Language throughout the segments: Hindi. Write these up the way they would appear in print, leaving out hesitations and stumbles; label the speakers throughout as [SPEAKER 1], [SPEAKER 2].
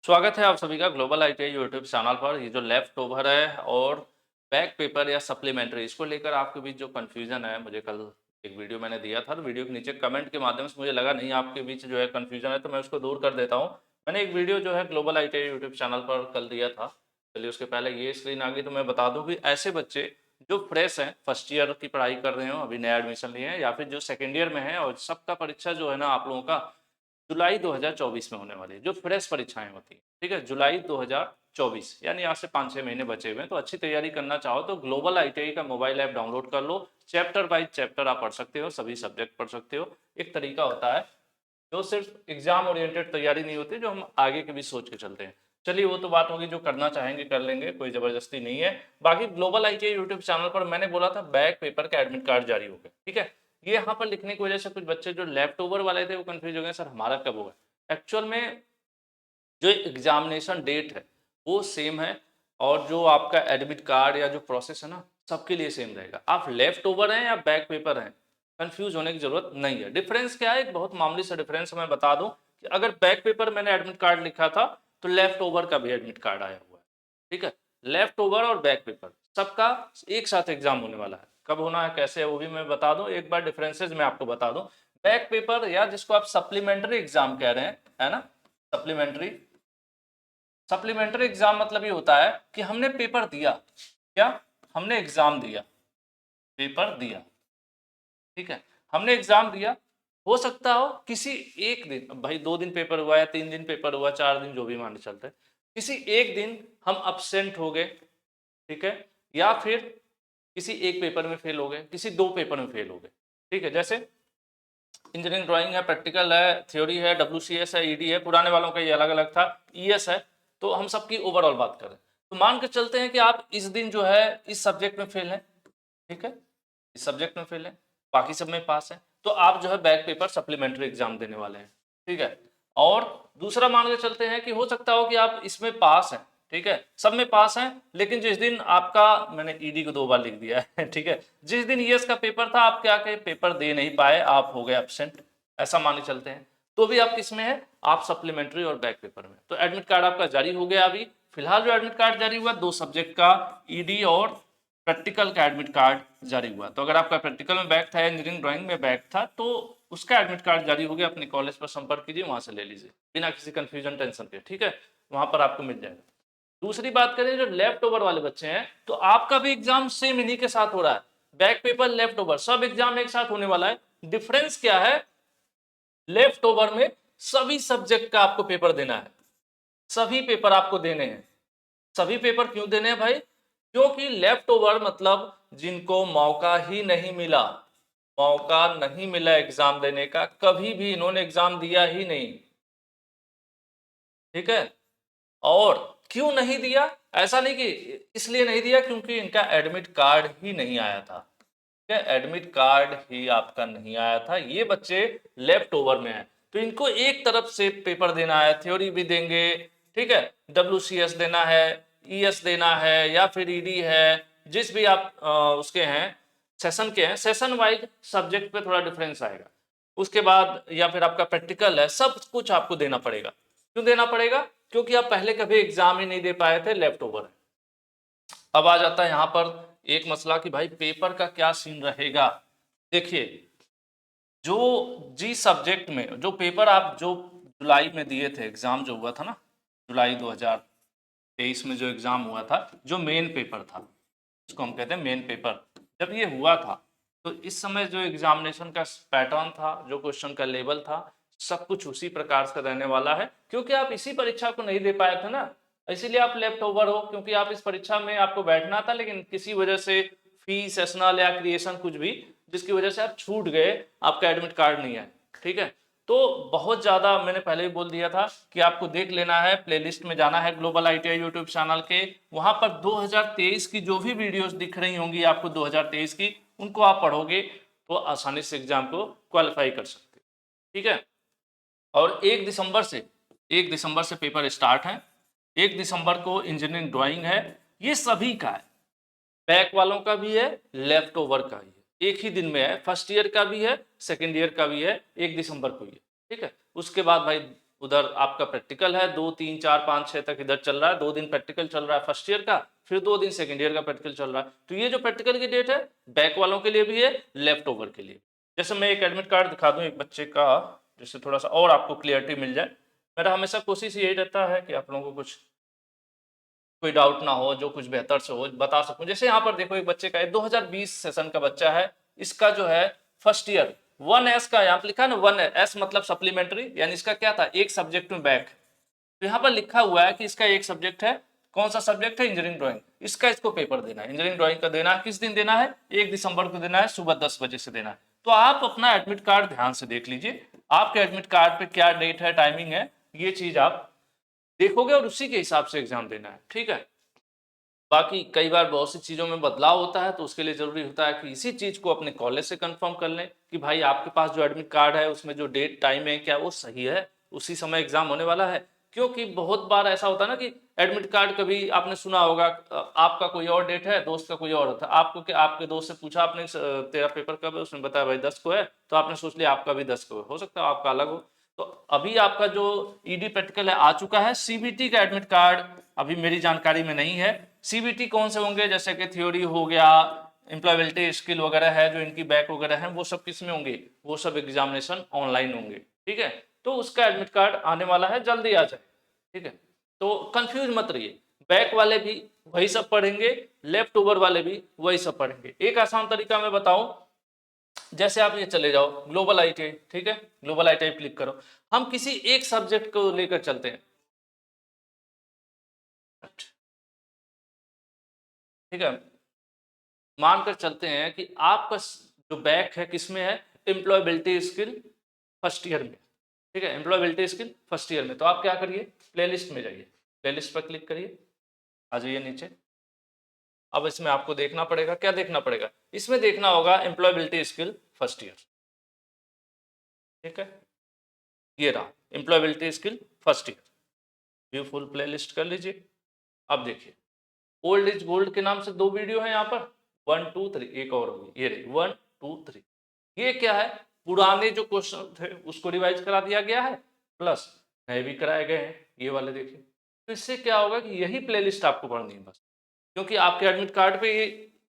[SPEAKER 1] स्वागत है आप सभी का ग्लोबल आईटीआई यूट्यूब चैनल पर। ये जो लेफ्ट ओवर है और बैक पेपर या सप्लीमेंट्री, इसको लेकर आपके बीच जो कन्फ्यूजन है, मुझे कल एक वीडियो मैंने दिया था, तो वीडियो के नीचे कमेंट के माध्यम से मुझे लगा नहीं आपके बीच जो है कन्फ्यूजन है, तो मैं उसको दूर कर देता हूँ। मैंने एक वीडियो जो है ग्लोबल आईटीआई यूट्यूब चैनल पर कल दिया था। चलिए उसके पहले ये स्क्रीन आ गई तो मैं बता दूँ कि ऐसे बच्चे जो फ्रेश हैं, फर्स्ट ईयर की पढ़ाई कर रहे हो, अभी नया एडमिशन लिए हैं, या फिर जो सेकेंड ईयर में है और सबका परीक्षा जो है ना आप लोगों का जुलाई 2024 में होने वाली है, जो फ्रेश परीक्षाएं होती हैं, ठीक है, जुलाई 2024, यानी आज से 5-6 महीने बचे हुए हैं। तो अच्छी तैयारी करना चाहो तो ग्लोबल आईटीआई का मोबाइल ऐप डाउनलोड कर लो। चैप्टर बाय चैप्टर आप पढ़ सकते हो, सभी सब्जेक्ट पढ़ सकते हो। एक तरीका होता है जो सिर्फ एग्जाम ओरिएंटेड तैयारी नहीं होती, जो हम आगे के भी सोच के चलते हैं। चलिए वो तो बात होगी, जो करना चाहेंगे कर लेंगे, कोई जबरदस्ती नहीं है। बाकी ग्लोबल आईटीआई यूट्यूब चैनल पर मैंने बोला था बैक पेपर का एडमिट कार्ड जारी हो गया, ठीक है। ये यहाँ पर लिखने की वजह से कुछ बच्चे जो लेफ्ट ओवर वाले थे वो कंफ्यूज हो गए, सर हमारा कब होगा। एक्चुअल में जो एग्जामिनेशन डेट है वो सेम है, और जो आपका एडमिट कार्ड या जो प्रोसेस है ना, सबके लिए सेम रहेगा। आप लेफ्ट ओवर हैं या बैक पेपर हैं, कंफ्यूज होने की जरूरत नहीं है। डिफरेंस क्या है, एक बहुत मामूली सा डिफरेंस मैं बता दूं कि अगर बैक पेपर मैंने एडमिट कार्ड लिखा था तो लेफ्ट ओवर का भी एडमिट कार्ड आया हुआ है, ठीक है। लेफ्ट ओवर और बैक पेपर सबका एक साथ एग्जाम होने वाला है। कब होना है, कैसे है, वो भी मैं बता दूं। एक बार डिफरेंसेस मैं आपको बता दूं। बैक पेपर या जिसको आप सप्लीमेंट्री एग्जाम कह रहे हैं, है ना, सप्लीमेंट्री सप्लीमेंट्री एग्जाम मतलब ये होता है कि हमने पेपर दिया, क्या हमने एग्जाम दिया, पेपर दिया, ठीक है, हमने एग्जाम दिया। हो सकता हो किसी एक दिन, अब भाई 2 दिन पेपर हुआ या 3 दिन पेपर हुआ, 4 दिन, जो भी मान के चलते हैं, किसी एक दिन हम अब्सेंट हो गए, ठीक है, या फिर किसी एक पेपर में फेल हो गए, किसी 2 पेपर में फेल हो गए, ठीक है। जैसे इंजीनियरिंग ड्राइंग है, प्रैक्टिकल है, थ्योरी है, डब्ल्यूसीएस है, ईडी है, पुराने वालों का ये अलग अलग था, ईएस है। तो हम सबकी ओवरऑल बात करें तो मान के चलते हैं कि आप इस दिन जो है इस सब्जेक्ट में फेल हैं, ठीक है, इस सब्जेक्ट में फेल है, बाकी सब में पास है, तो आप जो है बैक पेपर सप्लीमेंट्री एग्जाम देने वाले हैं, ठीक है। और दूसरा मान के चलते हैं कि हो सकता हो कि आप इसमें पास हैं, ठीक है, सब में पास हैं, लेकिन जिस दिन आपका, मैंने ईडी को 2 बार लिख दिया है ठीक है, जिस दिन ईएस का पेपर था आप क्या के पेपर दे नहीं पाए, आप हो गए एब्सेंट, ऐसा मान के चलते हैं, तो भी आप किसमें है, आप सप्लीमेंट्री और बैक पेपर में। तो एडमिट कार्ड आपका जारी हो गया। अभी फिलहाल जो एडमिट कार्ड जारी हुआ 2 सब्जेक्ट का, ईडी और प्रैक्टिकल का एडमिट कार्ड जारी हुआ। तो अगर आपका प्रैक्टिकल में बैक था, इंजीनियरिंग ड्राइंग में बैक था, तो उसका एडमिट कार्ड जारी हो गया। अपने कॉलेज पर संपर्क कीजिए, वहां से ले लीजिए बिना किसी कंफ्यूजन टेंशन के, ठीक है, वहां पर आपको मिल जाएगा। दूसरी बात करें जो लेफ्ट ओवर वाले बच्चे हैं, तो आपका भी एग्जाम सेम इन्हीं के साथ हो रहा है, बैक पेपर लेफ्ट ओवर सब एग्जाम एक साथ होने वाला है। डिफरेंस क्या है, लेफ्ट ओवर में सभी सब्जेक्ट का आपको पेपर देना है, सभी पेपर आपको देने हैं। सभी पेपर क्यों देने हैं भाई, क्योंकि लेफ्ट ओवर मतलब जिनको मौका ही नहीं मिला, मौका नहीं मिला एग्जाम देने का, कभी भी इन्होंने एग्जाम दिया ही नहीं, ठीक है। और क्यों नहीं दिया, ऐसा नहीं कि इसलिए नहीं दिया क्योंकि इनका एडमिट कार्ड ही नहीं आया था, ठीक है, एडमिट कार्ड ही आपका नहीं आया था। ये बच्चे लेफ्ट ओवर में है, तो इनको एक तरफ से पेपर देना है, थ्योरी भी देंगे, ठीक है, डब्ल्यूसीएस देना है, ईएस देना है, या फिर ईडी है, जिस भी आप उसके हैं, सेशन के हैं, सेशन वाइज सब्जेक्ट पे थोड़ा डिफरेंस आएगा। उसके बाद या फिर आपका प्रैक्टिकल है, सब कुछ आपको देना पड़ेगा। क्यों देना पड़ेगा, क्योंकि आप पहले कभी एग्जाम ही नहीं दे पाए थे, लेफ्ट ओवर है। अब आ जाता है यहां पर एक मसला कि भाई पेपर का क्या सीन रहेगा। देखिए, जो जिस सब्जेक्ट में जो पेपर आप जो जुलाई में दिए थे, एग्जाम जो हुआ था ना, जुलाई 2023 में जो एग्जाम हुआ था, जो मेन पेपर था, इसको हम कहते हैं मेन पेपर, जब ये हुआ था तो इस समय जो एग्जामिनेशन का पैटर्न था, जो क्वेश्चन का लेवल था, सब कुछ उसी प्रकार से रहने वाला है। क्योंकि आप इसी परीक्षा को नहीं दे पाए थे ना, इसीलिए आप लेफ्ट ओवर हो, क्योंकि आप इस परीक्षा में आपको बैठना था, लेकिन किसी वजह से फी, सेशनल या क्रिएशन कुछ भी, जिसकी वजह से आप छूट गए, आपका एडमिट कार्ड नहीं है, ठीक है। तो बहुत ज्यादा मैंने पहले ही बोल दिया था कि आपको देख लेना है, प्लेलिस्ट में जाना है ग्लोबल आईटीआई यूट्यूब चैनल के, वहां पर 2023 की जो भी वीडियोस दिख रही होंगी आपको 2023 की, उनको आप पढ़ोगे तो आसानी से एग्जाम को क्वालिफाई कर सकते, ठीक है। और 1 दिसंबर से पेपर स्टार्ट है, 1 दिसंबर को इंजीनियरिंग ड्राइंग है, ये सभी का है, बैक वालों का भी है, लेफ्ट ओवर का ही है, एक ही दिन में है, फर्स्ट ईयर का भी है, सेकेंड ईयर का भी है, 1 दिसंबर को ही है, ठीक है। उसके बाद भाई उधर आपका प्रैक्टिकल है, 2 3 4 5 6 तक इधर चल रहा है, 2 दिन प्रैक्टिकल चल रहा है फर्स्ट ईयर का, फिर 2 दिन सेकंड ईयर का प्रैक्टिकल चल रहा है। तो ये जो प्रैक्टिकल की डेट है बैक वालों के लिए भी है, लेफ्ट ओवर के लिए। जैसे मैं एक एडमिट कार्ड दिखा दूं एक बच्चे का, जिससे थोड़ा सा और आपको क्लियरिटी मिल जाए। मेरा हमेशा कोशिश यही रहता है कि आप लोगों को कुछ कोई डाउट ना हो, जो कुछ बेहतर से हो बता सकूं। जैसे यहाँ पर देखो एक बच्चे का 2020 सेशन का बच्चा है, इसका जो है फर्स्ट ईयर 1S का यहाँ पे लिखा है ना, 1S मतलब सप्लीमेंट्री, यानी इसका क्या था, एक सब्जेक्ट में बैक। तो यहाँ पर लिखा हुआ है कि इसका एक सब्जेक्ट है, कौन सा सब्जेक्ट है, इंजीनियरिंग ड्राइंग। इसका इसको पेपर देना है, इंजीनियरिंग ड्राइंग का देना है। किस दिन देना है, 1 दिसंबर को देना है, सुबह 10 बजे से देना है। तो आप अपना एडमिट कार्ड ध्यान से देख लीजिए, आपके एडमिट कार्ड पे क्या डेट है, टाइमिंग है, ये चीज आप देखोगे और उसी के हिसाब से एग्जाम देना है, ठीक है। बाकी कई बार बहुत सी चीज़ों में बदलाव होता है, तो उसके लिए ज़रूरी होता है कि इसी चीज़ को अपने कॉलेज से कंफर्म कर लें कि भाई आपके पास जो एडमिट कार्ड है उसमें जो डेट टाइम है क्या वो सही है, उसी समय एग्जाम होने वाला है। क्योंकि बहुत बार ऐसा होता है ना कि एडमिट कार्ड, कभी आपने सुना होगा आपका कोई और डेट है, दोस्त का कोई और होता है। आपको क्या, आपके दोस्त से पूछा आपने तेरा पेपर कब है, उसने बताया भाई 10 को है, तो आपने सोच लिया आपका भी 10 को है। हो सकता है आपका अलग हो। तो अभी आपका जो ईडी प्रैक्टिकल है आ चुका है, सीबीटी का एडमिट कार्ड अभी मेरी जानकारी में नहीं है। सीबीटी कौन से होंगे, जैसे कि थ्योरी हो गया, एम्प्लॉयबिलिटी स्किल वगैरह है, जो इनकी बैक वगैरह है, वो सब किस में होंगे, वो सब एग्जामिनेशन ऑनलाइन होंगे, ठीक है। तो उसका एडमिट कार्ड आने वाला है, जल्दी आ जाए, ठीक है। तो कंफ्यूज मत रहिए, बैक वाले भी वही सब पढ़ेंगे, लेफ्ट ओवर वाले भी वही सब पढ़ेंगे। एक आसान तरीका मैं बताऊं, जैसे आप ये चले जाओ ग्लोबल आईटीआई, ठीक है, ग्लोबल आईटीआई क्लिक करो। हम किसी एक सब्जेक्ट को लेकर चलते हैं, ठीक है। मानकर चलते हैं कि आपका जो बैक है किसमें है, एम्प्लॉयबिलिटी स्किल फर्स्ट ईयर में, ठीक है, एम्प्लॉयबिलिटी स्किल फर्स्ट ईयर में। तो आप क्या करिए, प्लेलिस्ट में जाइए, प्लेलिस्ट पर क्लिक करिए, आ जाइए नीचे। अब इसमें आपको देखना पड़ेगा, क्या देखना पड़ेगा, इसमें देखना होगा एम्प्लॉयबिलिटी स्किल फर्स्ट ईयर, ठीक है। ये रहा employability skill first year, view full playlist कर लीजिए। अब देखिए ओल्ड इज गोल्ड के नाम से 2 वीडियो है यहाँ पर, 1 2 3, एक और होगी, ये रही 1 2 3। ये क्या है, पुराने जो क्वेश्चन थे उसको रिवाइज करा दिया गया है, प्लस नए भी कराए गए हैं, ये वाले देखिए। तो इससे क्या होगा कि यही प्लेलिस्ट आपको पढ़नी है बस, क्योंकि आपके एडमिट कार्ड पे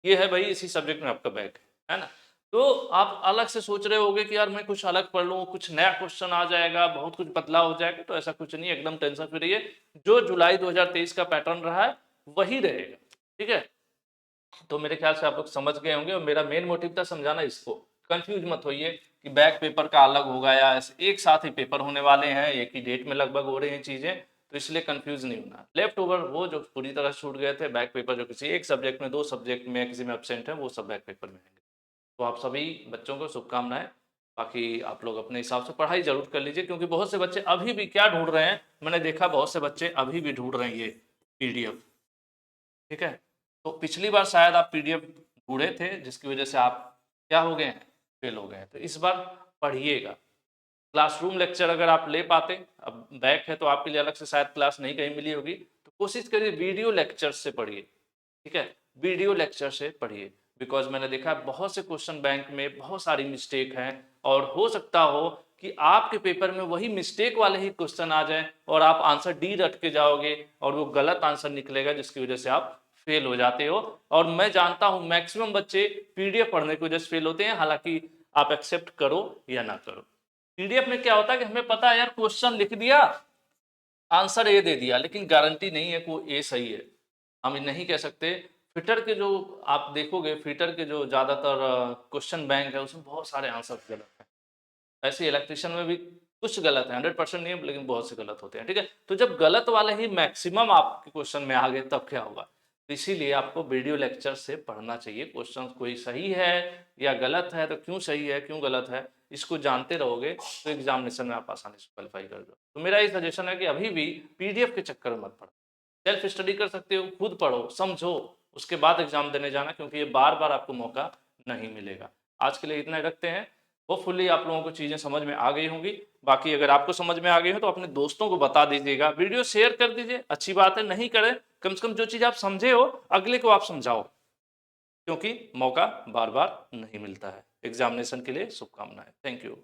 [SPEAKER 1] ये है भाई, इसी सब्जेक्ट में आपका बैक है ना। तो आप अलग से सोच रहे होगे कि यार मैं कुछ अलग पढ़ लूँ, कुछ नया क्वेश्चन आ जाएगा, बहुत कुछ बदलाव हो जाएगा, तो ऐसा कुछ नहीं है, एकदम टेंशन फ्री रहिए। जो जुलाई 2023 का पैटर्न रहा है वही रहेगा, ठीक है। तो मेरे ख्याल से आप लोग समझ गए होंगे, और मेरा मेन मोटिव था समझाना इसको। कंफ्यूज मत होइए कि बैक पेपर का अलग होगा या ऐसे, एक साथ ही पेपर होने वाले हैं, एक ही डेट में लगभग हो रही हैं चीजें, तो इसलिए कंफ्यूज नहीं होना। लेफ्ट ओवर वो जो पूरी तरह छूट गए थे, बैक पेपर जो किसी एक सब्जेक्ट में, 2 सब्जेक्ट में किसी में एब्सेंट है, वो सब बैक पेपर में आएंगे। तो आप सभी बच्चों को शुभकामनाएं। बाकी आप लोग अपने हिसाब से पढ़ाई जरूर कर लीजिए, क्योंकि बहुत से बच्चे अभी भी क्या ढूंढ रहे हैं, मैंने देखा बहुत से बच्चे अभी भी ढूंढ रहे हैं ये पीडीएफ, ठीक है। तो पिछली बार शायद आप पीडीएफ ढूंढे थे, जिसकी वजह से आप क्या हो गए हैं, फेल हो गए हैं। तो इस बार पढ़िएगा, क्लासरूम लेक्चर अगर आप ले पाते, अब बैक है तो आपके लिए अलग से शायद क्लास नहीं कहीं मिली होगी, तो कोशिश करिए वीडियो लेक्चर से पढ़िए, ठीक है, वीडियो लेक्चर से पढ़िए। बिकॉज मैंने देखा बहुत से क्वेश्चन बैंक में बहुत सारी मिस्टेक हैं, और हो सकता हो कि आपके पेपर में वही मिस्टेक वाले ही क्वेश्चन आ जाए और आप आंसर डी रट के जाओगे और वो गलत आंसर निकलेगा, जिसकी वजह से आप फेल हो जाते हो। और मैं जानता हूं मैक्सिमम बच्चे पीडीएफ पढ़ने की वजह से फेल होते हैं, हालांकि आप एक्सेप्ट करो या ना करो। पीडीएफ में क्या होता है कि हमें पता है यार, क्वेश्चन लिख दिया, आंसर ए दे दिया, लेकिन गारंटी नहीं है कि ए सही है, हम नहीं कह सकते। फिटर के जो आप देखोगे, फिटर के जो ज्यादातर क्वेश्चन बैंक है उसमें बहुत सारे आंसर गलत है। ऐसे इलेक्ट्रिशियन में भी कुछ गलत है, 100% नहीं है, लेकिन बहुत से गलत होते हैं, ठीक है। तो जब गलत वाले ही मैक्सिमम आपके क्वेश्चन में आ गए तब क्या होगा। तो इसीलिए आपको वीडियो लेक्चर से पढ़ना चाहिए। क्वेश्चन कोई सही है या गलत है, तो क्यों सही है क्यों गलत है, इसको जानते रहोगे तो एग्जामिनेशन में आप आसानी से क्वालिफाई कर दो। तो मेरा ये सजेशन है कि अभी भी पीडीएफ के चक्कर में मत पड़ो, सेल्फ स्टडी कर सकते हो, खुद पढ़ो समझो, उसके बाद एग्जाम देने जाना, क्योंकि ये बार बार आपको मौका नहीं मिलेगा। आज के लिए इतना ही रखते हैं। होपफुली आप लोगों को चीज़ें समझ में आ गई होंगी। बाकी अगर आपको समझ में आ गई हो तो अपने दोस्तों को बता दीजिएगा, वीडियो शेयर कर दीजिए, अच्छी बात है, नहीं करें कम से कम जो चीज़ आप समझे हो अगले को आप समझाओ, क्योंकि मौका बार बार नहीं मिलता है। एग्जामिनेशन के लिए शुभकामनाएं। Thank you.